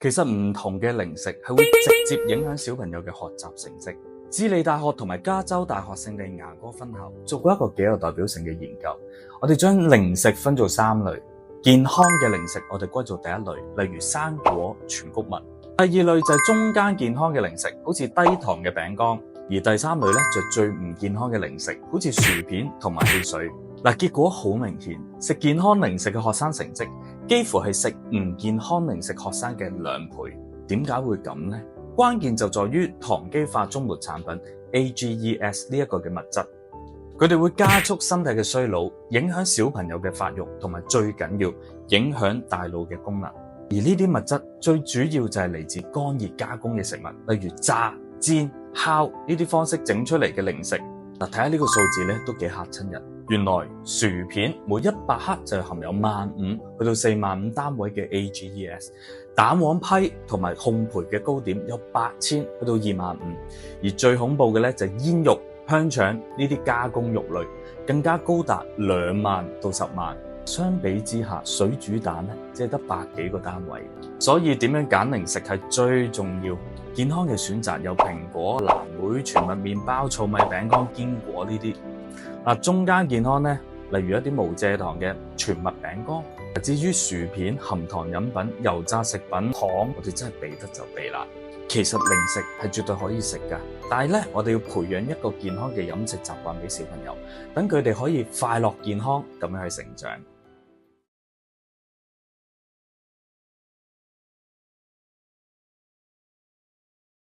其實唔同嘅零食係會直接影響小朋友嘅學習成績。智利大學同埋加州大學聖地牙哥分校做過一個幾有代表性嘅研究，我哋將零食分做3類，健康嘅零食我哋歸做第一類，例如生果、全穀物；第二類就係中間健康嘅零食，好似低糖嘅餅乾；而第3類咧就係最唔健康嘅零食，好似薯片同埋汽水。結果好明顯，食健康零食嘅學生成績幾乎係食唔健康零食學生嘅2倍。點解會咁呢？關鍵就在於糖基化終末產品 AGEs 呢一個嘅物質，佢哋會加速身體嘅衰老，影響小朋友嘅發育，同埋最緊要影響大腦嘅功能。而呢啲物質最主要就係嚟自乾熱加工嘅食物，例如炸、煎、烤呢啲方式整出嚟嘅零食。睇下呢個數字咧，都幾嚇親人。原來薯片每100克就含有15000去到45000單位嘅 AGEs， 蛋黃批同埋烘焙嘅糕點有8000去到25000，而最恐怖嘅咧就係煙肉、香腸呢啲加工肉類，更加高達20000到100000。相比之下，水煮蛋咧只係得100幾個單位。所以點樣揀零食係最重要。健康嘅選擇有蘋果、藍莓、全麥麵包、糙米餅乾、堅果呢啲。中間健康呢，例如一啲無蔗糖嘅全麥餅乾。至於薯片、含糖飲品、油炸食品、糖，我哋真係避得就避啦。其實零食係絕對可以食㗎，但係咧，我哋要培養一個健康嘅飲食習慣俾小朋友，等佢哋可以快樂健康咁樣去成長。